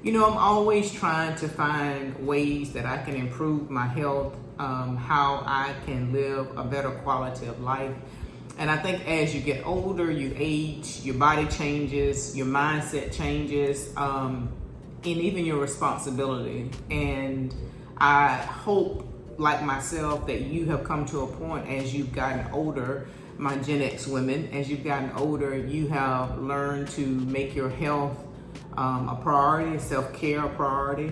I'm always trying to find ways that I can improve my health, how I can live a better quality of life. And I think as you get older, you age, your body changes, your mindset changes, and even your responsibility. And I hope, like myself, that you have come to a point as you've gotten older, my Gen X women, as you've gotten older, you have learned to make your health a priority, self-care a priority.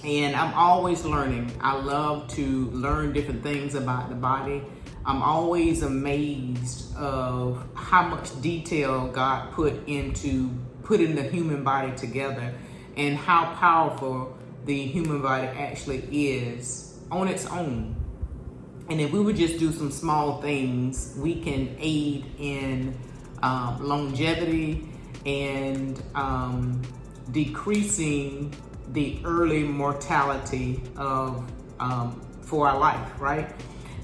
And I'm always learning. I love to learn different things about the body. I'm always amazed of how much detail God put in the human body together, and how powerful the human body actually is on its own. And if we would just do some small things, we can aid in longevity and decreasing the early mortality of for our life, right?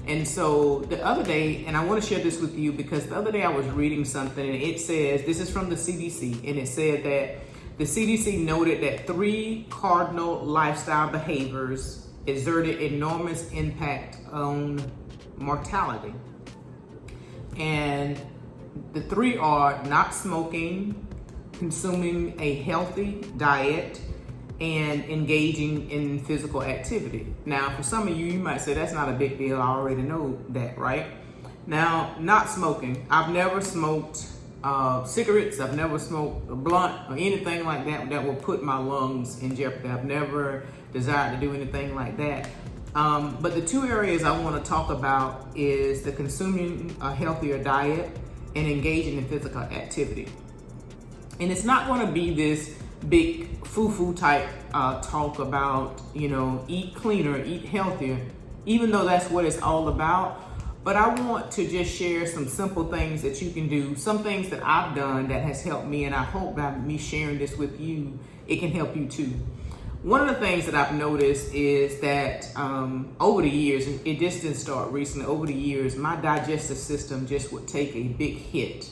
And so the other day, and I want to share this with you because the other day I was reading something, and it says, this is from the CDC, and it said that the CDC noted that 3 cardinal lifestyle behaviors exerted enormous impact on mortality. And the 3 are not smoking, consuming a healthy diet, and engaging in physical activity. Now, for some of you, you might say that's not a big deal. I already know that, right? Now, not smoking. I've never smoked cigarettes. I've never smoked a blunt or anything like that that will put my lungs in jeopardy. I've never desired to do anything like that. But the 2 areas I want to talk about is the consuming a healthier diet and engaging in physical activity. And it's not going to be this big foo-foo type talk about, eat cleaner, eat healthier, even though that's what it's all about. But I want to just share some simple things that you can do, some things that I've done that has helped me, and I hope by me sharing this with you, it can help you too. One of the things that I've noticed is that over the years, it just didn't start recently, over the years, my digestive system just would take a big hit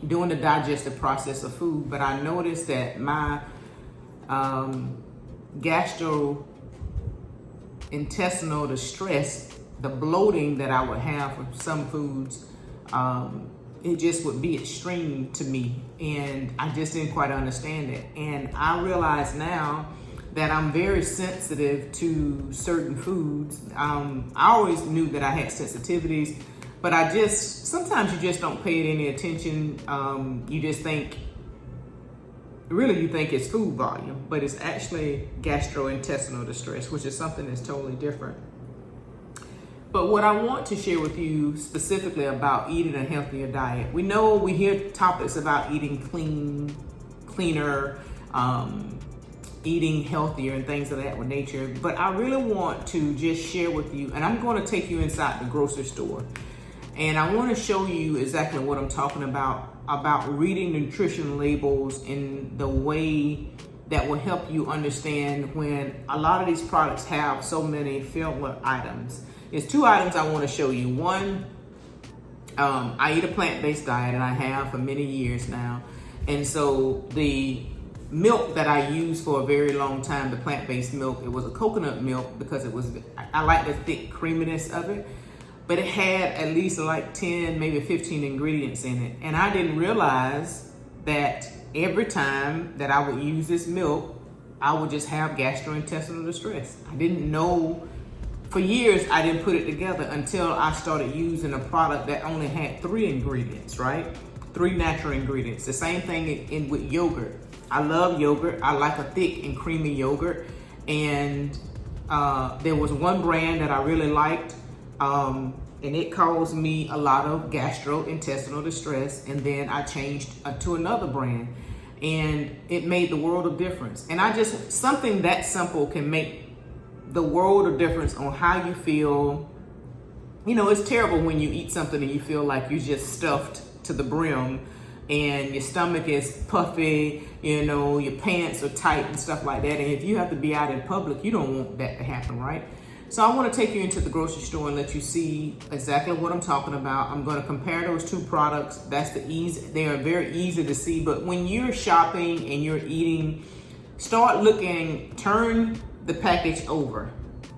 during the digestive process of food. But I noticed that my gastrointestinal distress, the bloating that I would have from some foods, it just would be extreme to me, and I just didn't quite understand it. And I realize now that I'm very sensitive to certain foods. I always knew that I had sensitivities, but sometimes you just don't pay it any attention. You just think, you think it's food volume, but it's actually gastrointestinal distress, which is something that's totally different. But what I want to share with you specifically about eating a healthier diet, we hear topics about eating cleaner, eating healthier and things of that nature. But I really want to just share with you, and I'm going to take you inside the grocery store. And I want to show you exactly what I'm talking about reading nutrition labels in the way that will help you understand when a lot of these products have so many filler items. There's 2 items I want to show you. One, I eat a plant-based diet, and I have for many years now. And so the milk that I used for a very long time, the plant-based milk, it was a coconut milk because I like the thick creaminess of it. But it had at least like 10, maybe 15 ingredients in it. And I didn't realize that every time that I would use this milk, I would just have gastrointestinal distress. I didn't know. For years, I didn't put it together until I started using a product that only had 3 ingredients, right? 3 natural ingredients. The same thing with yogurt. I love yogurt. I like a thick and creamy yogurt. And there was one brand that I really liked, and it caused me a lot of gastrointestinal distress. And then I changed to another brand, and it made the world of difference. And something that simple can make the world of difference on how you feel. It's terrible when you eat something and you feel like you just stuffed to the brim and your stomach is puffy, your pants are tight and stuff like that. And if you have to be out in public, you don't want that to happen, right? So I want to take you into the grocery store and let you see exactly what I'm talking about. I'm going to compare those two products. They are very easy to see, but when you're shopping and you're eating, start looking, turn the package over.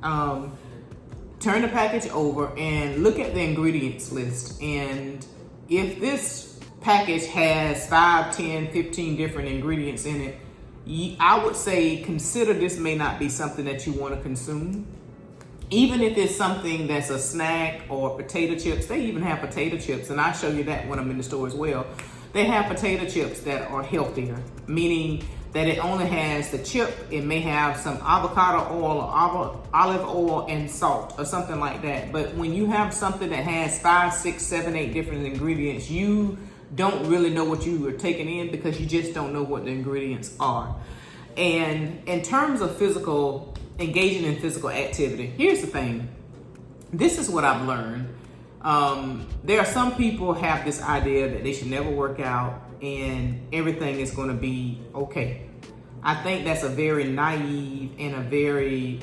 Turn the package over and look at the ingredients list. And if this package has 5, 10, 15 different ingredients in it, I would say consider this may not be something that you want to consume. Even if it's something that's a snack or potato chips, they even have potato chips, and I show you that when I'm in the store as well. They have potato chips that are healthier, meaning that it only has the chip. It may have some avocado oil or olive oil and salt or something like that. But when you have something that has 5, 6, 7, 8 different ingredients, you don't really know what you are taking in because you just don't know what the ingredients are. And in terms of engaging in physical activity, here's the thing. This is what I've learned. There are some people have this idea that they should never work out and everything is going to be okay. I think that's a very naive and a very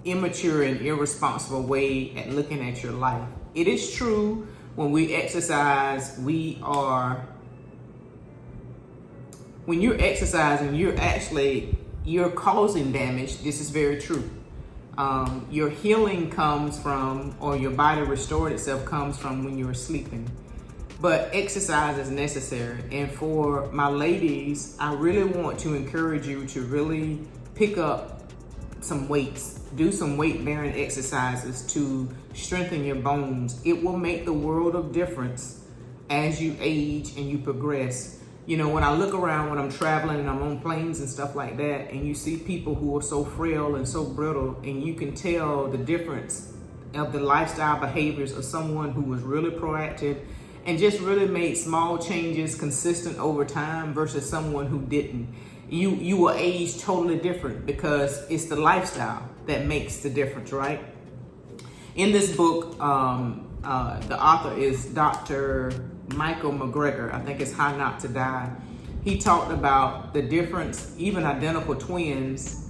immature and irresponsible way at looking at your life. It is true when we exercise, when you're exercising, you're causing damage. This is very true. Your healing comes from, or your body restored itself comes from when you're sleeping. But exercise is necessary. And for my ladies, I really want to encourage you to really pick up some weights. Do some weight-bearing exercises to strengthen your bones. It will make the world of difference as you age and you progress. You know, when I look around when I'm traveling and I'm on planes and stuff like that, and you see people who are so frail and so brittle, and you can tell the difference of the lifestyle behaviors of someone who was really proactive and just really made small changes consistent over time versus someone who didn't. You will age totally different because it's the lifestyle that makes the difference, right? In this book, the author is Dr. Michael McGregor. I think it's How Not to Die. He talked about the difference. Even identical twins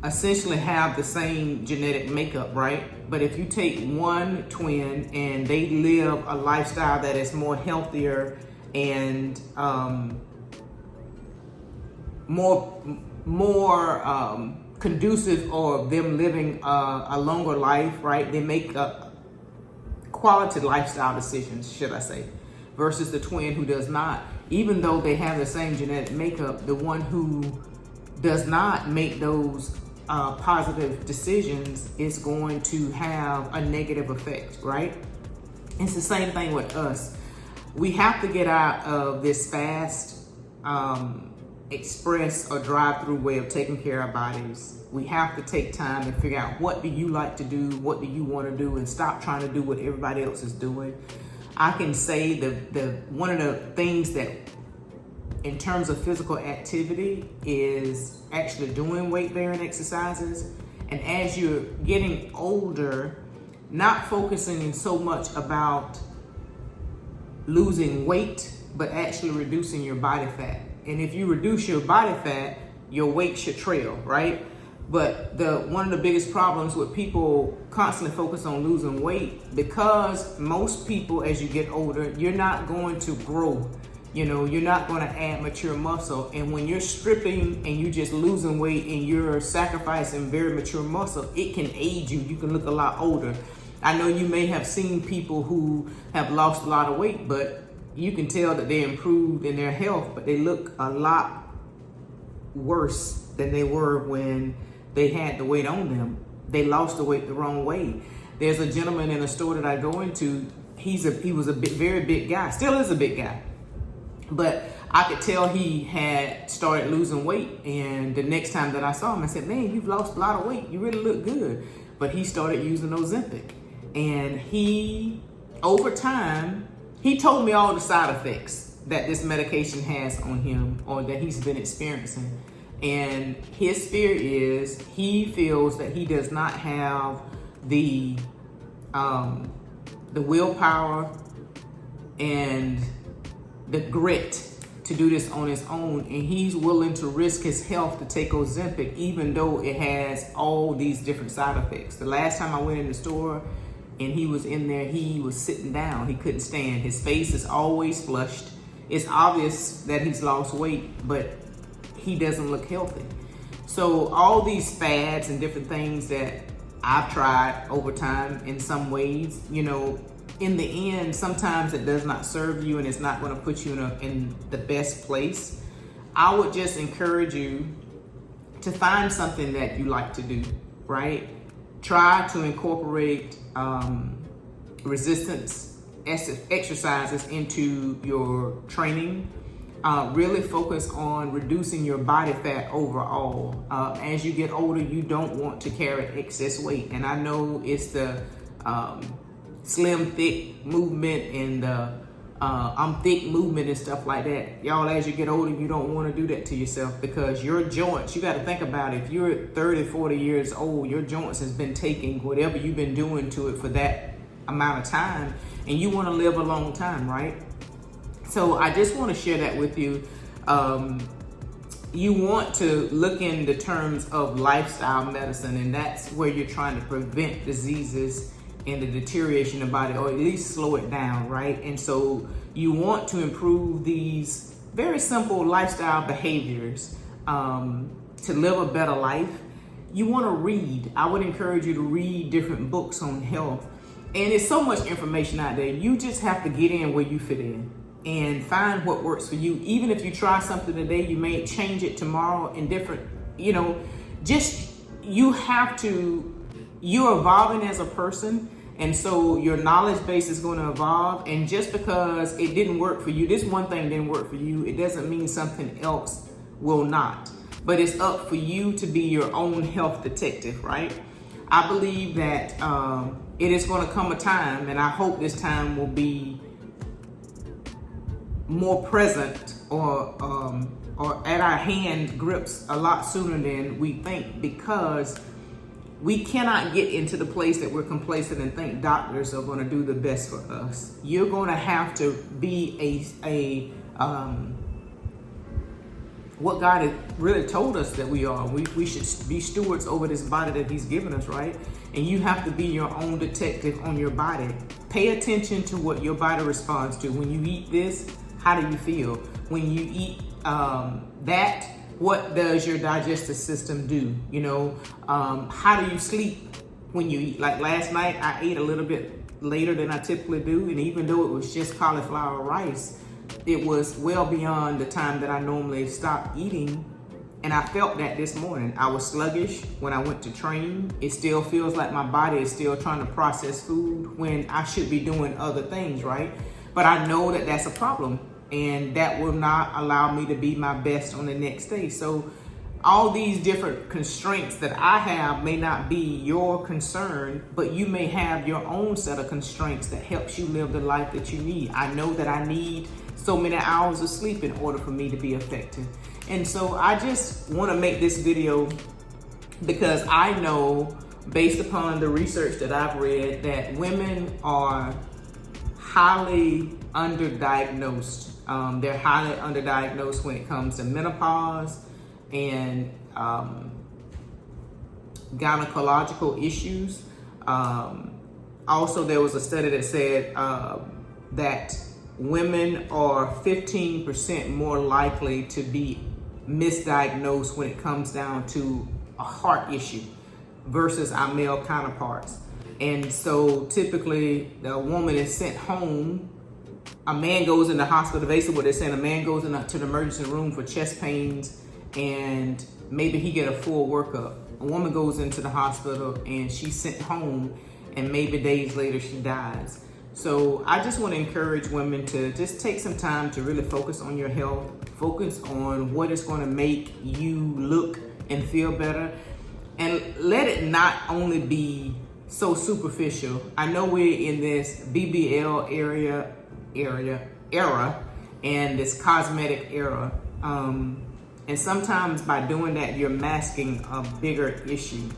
essentially have the same genetic makeup, right? But if you take one twin and they live a lifestyle that is more healthier and more conducive or them living a longer life, right? They make quality lifestyle decisions, should I say, versus the twin who does not. Even though they have the same genetic makeup, the one who does not make those positive decisions is going to have a negative effect, right? It's the same thing with us. We have to get out of this fast express or drive-through way of taking care of our bodies. We have to take time and figure out, what do you like to do? What do you want to do? And stop trying to do what everybody else is doing. I can say the one of the things that in terms of physical activity is actually doing weight-bearing exercises. And as you're getting older, not focusing so much about losing weight, but actually reducing your body fat. And if you reduce your body fat, your weight should trail, right? But one of the biggest problems with people constantly focus on losing weight, because most people, as you get older, you're not going to grow. You know, you're not going to add mature muscle. And when you're stripping and you're just losing weight and you're sacrificing very mature muscle, it can age you. You can look a lot older. I know you may have seen people who have lost a lot of weight, but you can tell that they improved in their health, but they look a lot worse than they were when they had the weight on them. They lost the weight the wrong way. There's a gentleman in a store that I go into. He was a very big guy, still is a big guy, but I could tell he had started losing weight. And the next time that I saw him, I said, "Man, you've lost a lot of weight. You really look good." But he started using Ozempic, and over time, he told me all the side effects that this medication has on him or that he's been experiencing. And his fear is, he feels that he does not have the willpower and the grit to do this on his own, and he's willing to risk his health to take Ozempic, even though it has all these different side effects. The last time I went in the store and he was in there, he was sitting down. He couldn't stand. His face is always flushed. It's obvious that he's lost weight, but he doesn't look healthy. So all these fads and different things that I've tried over time in some ways, you know, in the end, sometimes it does not serve you and it's not going to put you in the best place. I would just encourage you to find something that you like to do, right? Try to incorporate resistance exercises into your training. Really focus on reducing your body fat overall. As you get older, you don't want to carry excess weight. And I know it's the slim thick movement and the I'm thick movement and stuff like that. Y'all, as you get older, you don't want to do that to yourself, because your joints, you got to think about it. If you're 30, 40 years old, your joints has been taking whatever you've been doing to it for that amount of time, and you want to live a long time, right? So I just want to share that with you. You want to look in the terms of lifestyle medicine, and that's where you're trying to prevent diseases and the deterioration of the body, or at least slow it down, right? And so you want to improve these very simple lifestyle behaviors to live a better life. You want to read. I would encourage you to read different books on health. And there's so much information out there. You just have to get in where you fit in and find what works for you. Even if you try something today, you may change it tomorrow in different, you know, just you have to, you're evolving as a person. And so your knowledge base is going to evolve. And just because it didn't work for you, this one thing didn't work for you, it doesn't mean something else will not. But it's up for you to be your own health detective, right? I believe that it is going to come a time, and I hope this time will be more present or at our hand grips a lot sooner than we think, because we cannot get into the place that we're complacent and think doctors are going to do the best for us. You're going to have to be what God had really told us that we are. We should be stewards over this body that He's given us, right? And you have to be your own detective on your body. Pay attention to what your body responds to. When you eat this, how do you feel? When you eat that, what does your digestive system do? You know, how do you sleep when you eat? Like last night, I ate a little bit later than I typically do. And even though it was just cauliflower rice, it was well beyond the time that I normally stop eating. And I felt that this morning. I was sluggish when I went to train. It still feels like my body is still trying to process food when I should be doing other things, right? But I know that that's a problem, and that will not allow me to be my best on the next day. So all these different constraints that I have may not be your concern, but you may have your own set of constraints that helps you live the life that you need. I know that I need so many hours of sleep in order for me to be effective. And so I just want to make this video because I know, based upon the research that I've read, that women are highly underdiagnosed. They're highly underdiagnosed when it comes to menopause and gynecological issues. Also, there was a study that said that women are 15% more likely to be misdiagnosed when it comes down to a heart issue versus our male counterparts. And so typically the woman is sent home. A man goes in the hospital. Basically what they're saying, a man goes into the emergency room for chest pains and maybe he get a full workup. A woman goes into the hospital and she's sent home and maybe days later she dies. So I just want to encourage women to just take some time to really focus on your health, focus on what is going to make you look and feel better, and let it not only be so superficial. I know we're in this BBL era and this cosmetic era. And sometimes by doing that, you're masking a bigger issue.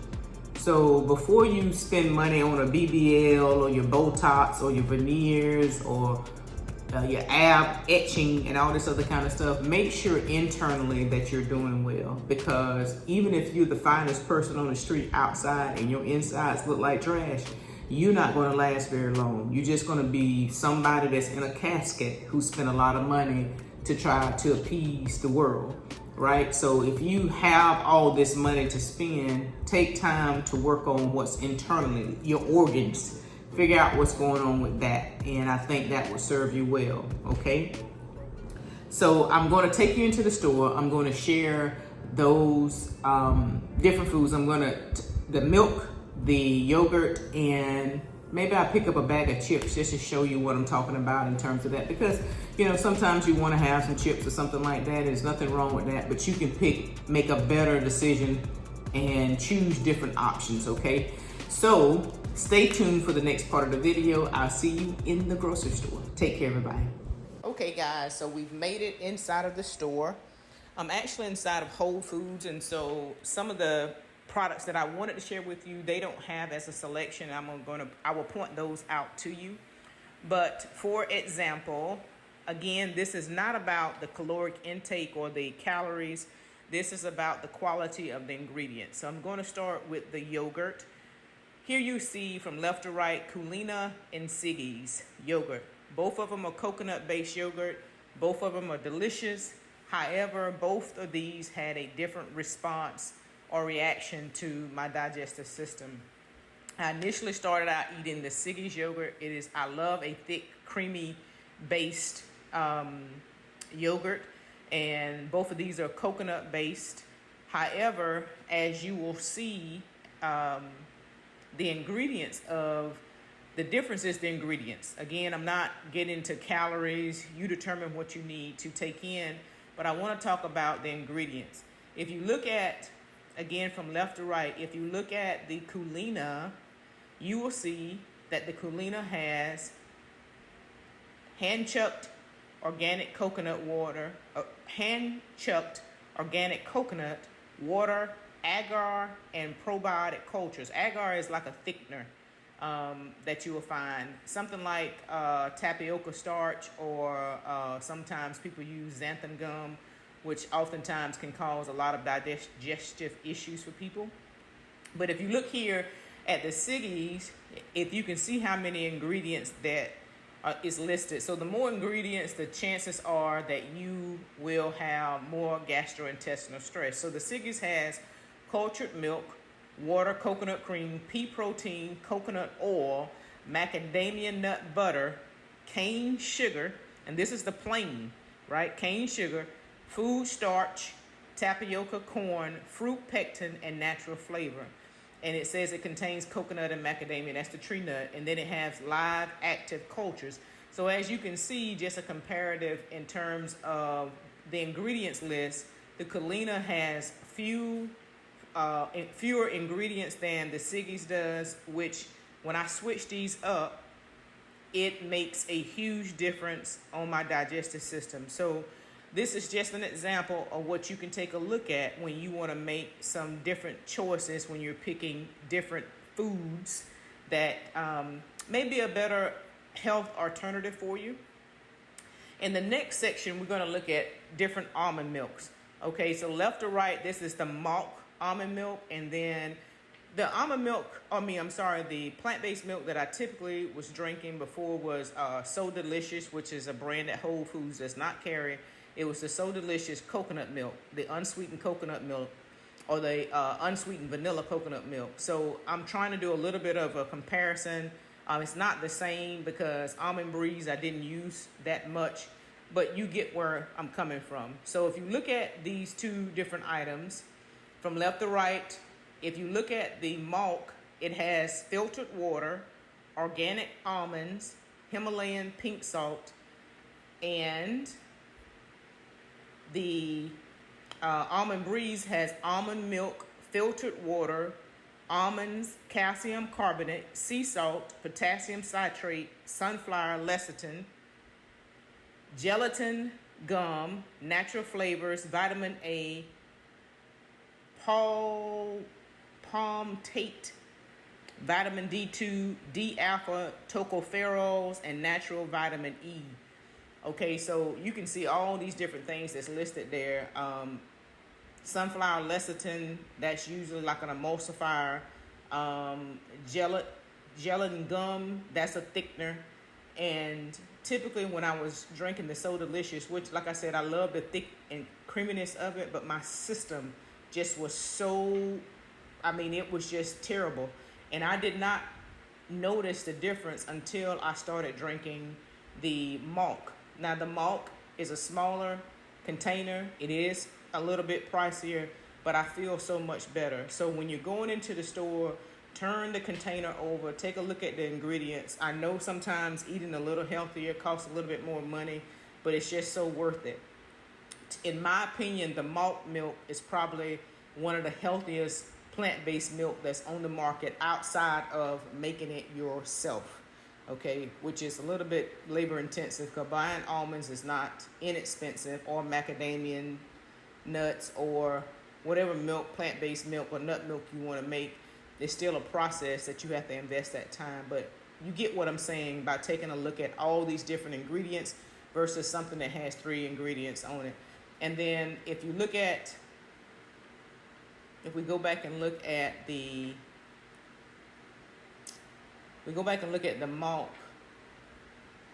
So before you spend money on a BBL or your Botox or your veneers or your ab etching and all this other kind of stuff, make sure internally that you're doing well. Because even if you're the finest person on the street outside and your insides look like trash, you're not going to last very long. You're just going to be somebody that's in a casket who spent a lot of money to try to appease the world, right? So if you have all this money to spend, take time to work on what's internally, your organs. Figure out what's going on with that, and I think that will serve you well, okay? So I'm going to take you into the store. I'm going to share those different foods. I'm going to, the milk, the yogurt, and maybe I'll pick up a bag of chips just to show you what I'm talking about in terms of that. Because, you know, sometimes you want to have some chips or something like that. There's nothing wrong with that, but you can make a better decision and choose different options, okay? So stay tuned for the next part of the video. I'll see you in the grocery store. Take care, everybody. Okay, guys, so we've made it inside of the store. I'm actually inside of Whole Foods, and so some of the products that I wanted to share with you, they don't have as a selection. I will point those out to you. But for example, again, this is not about the caloric intake or the calories. This is about the quality of the ingredients. So I'm going to start with the yogurt. Here you see from left to right, Culina and Siggy's yogurt. Both of them are coconut-based yogurt. Both of them are delicious. However, both of these had a different response or reaction to my digestive system. I initially started out eating the Siggy's yogurt. I love a thick, creamy-based yogurt, and both of these are coconut-based. However, as you will see, the ingredients of the difference is the ingredients. Again, I'm not getting into calories. You determine what you need to take in, but I want to talk about the ingredients. If you look at, again, from left to right, if you look at the Culina, you will see that the Culina has hand-chucked organic coconut water, hand-chucked organic coconut water, agar, and probiotic cultures. Agar is like a thickener that you will find. Something like tapioca starch, or sometimes people use xanthan gum, which oftentimes can cause a lot of digestive issues for people. But if you look here at the Siggy's, if you can see how many ingredients that is listed. So the more ingredients, the chances are that you will have more gastrointestinal stress. So the Siggy's has cultured milk, water, coconut cream, pea protein, coconut oil, macadamia nut butter, cane sugar, and this is the plain, right? Cane sugar, food starch, tapioca, corn, fruit pectin, and natural flavor. And it says it contains coconut and macadamia, that's the tree nut, and then it has live active cultures. So as you can see, just a comparative in terms of the ingredients list, the Culina has fewer ingredients than the Siggy's does, which when I switch these up, it makes a huge difference on my digestive system. So this is just an example of what you can take a look at when you want to make some different choices when you're picking different foods that may be a better health alternative for you. In the next section, we're going to look at different almond milks. Okay, so left to right, this is the malt almond milk, and then the almond milk, the plant-based milk that I typically was drinking before was So Delicious, which is a brand that Whole Foods does not carry. It was the So Delicious coconut milk, the unsweetened coconut milk, or the unsweetened vanilla coconut milk. So I'm trying to do a little bit of a comparison. It's not the same because Almond Breeze I didn't use that much, but you get where I'm coming from. So if you look at these two different items, from left to right, if you look at the malt, it has filtered water, organic almonds, Himalayan pink salt, and the Almond Breeze has almond milk, filtered water, almonds, calcium carbonate, sea salt, potassium citrate, sunflower lecithin, gelatin gum, natural flavors, vitamin A, palmitate, vitamin D2, D-alpha, tocopherols, and natural vitamin E. Okay, so you can see all these different things that's listed there. Sunflower lecithin, that's usually like an emulsifier. Gelatin gum, that's a thickener. And typically when I was drinking the So Delicious, which like I said, I love the thick and creaminess of it, but my system just was so, it was just terrible. And I did not notice the difference until I started drinking the malt. Now the malt is a smaller container. It is a little bit pricier, but I feel so much better. So when you're going into the store, turn the container over, take a look at the ingredients. I know sometimes eating a little healthier costs a little bit more money, but it's just so worth it. In my opinion, the malt milk is probably one of the healthiest plant-based milk that's on the market outside of making it yourself, okay, which is a little bit labor intensive, because buying almonds is not inexpensive, or macadamia nuts, or whatever milk, plant-based milk or nut milk you want to make. It's still a process that you have to invest that time, but you get what I'm saying by taking a look at all these different ingredients versus something that has 3 ingredients on it. And then if we go back and look at the malt,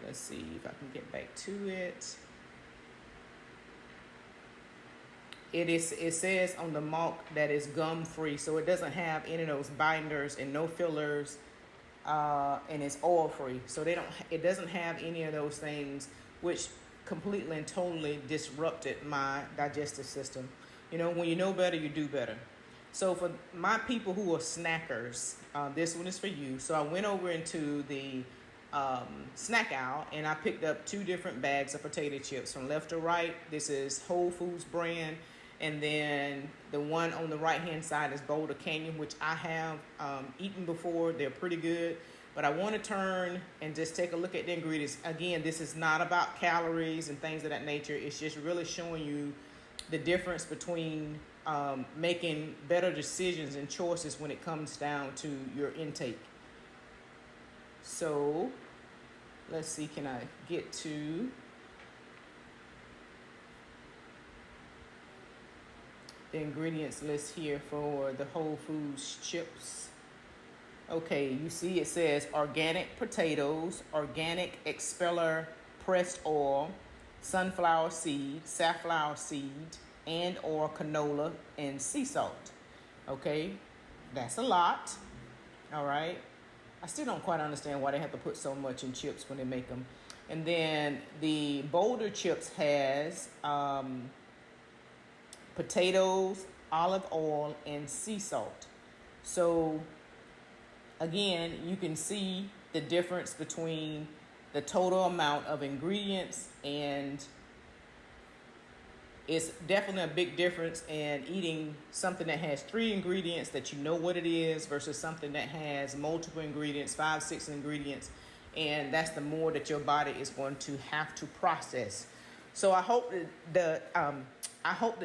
let's see if I can get back to it. It says on the malt that it's gum free, so it doesn't have any of those binders and no fillers, and it's oil free. So it doesn't have any of those things, which completely and totally disrupted my digestive system. When you know better, you do better. So for my people who are snackers, this one is for you. So I went over into the snack aisle and I picked up 2 different bags of potato chips from left to right. This is Whole Foods brand. And then the one on the right-hand side is Boulder Canyon, which I have eaten before. They're pretty good. But I want to turn and just take a look at the ingredients. Again, this is not about calories and things of that nature. It's just really showing you the difference between making better decisions and choices when it comes down to your intake. So let's see, can I get to the ingredients list here for the Whole Foods chips? Okay, you see it says organic potatoes, organic expeller pressed oil, sunflower seed, safflower seed, and or canola, and sea salt. Okay, that's a lot. All right, I still don't quite understand why they have to put so much in chips when they make them. And then the Boulder chips has potatoes, olive oil, and sea salt. So again, you can see the difference between the total amount of ingredients, and it's definitely a big difference in eating something that has 3 ingredients that you know what it is versus something that has multiple ingredients, 5, 6 ingredients, and that's the more that your body is going to have to process. So I hope that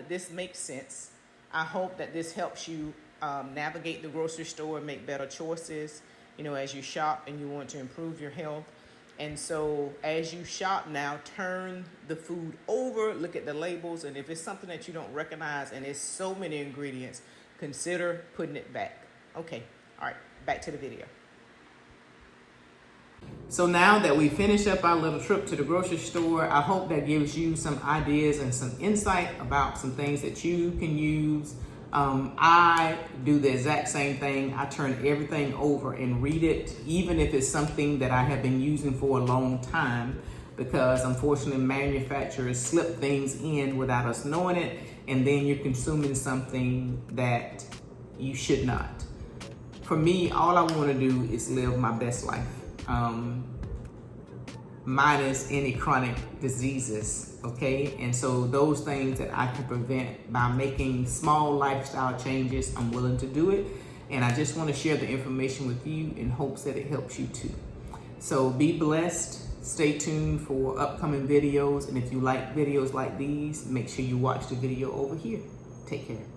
this makes sense. I hope that this helps you navigate the grocery store and make better choices, as you shop and you want to improve your health. And so as you shop now, turn the food over, look at the labels, and if it's something that you don't recognize and it's so many ingredients, consider putting it back. Okay, all right, back to the video. So now that we finish up our little trip to the grocery store, I hope that gives you some ideas and some insight about some things that you can use. I do the exact same thing. I turn everything over and read it, even if it's something that I have been using for a long time, because unfortunately manufacturers slip things in without us knowing it, and then you're consuming something that you should not. For me, all I want to do is live my best life. Minus any chronic diseases, okay? And so those things that I can prevent by making small lifestyle changes, I'm willing to do it. And I just want to share the information with you in hopes that it helps you too. So be blessed. Stay tuned for upcoming videos. And if you like videos like these, make sure you watch the video over here. Take care.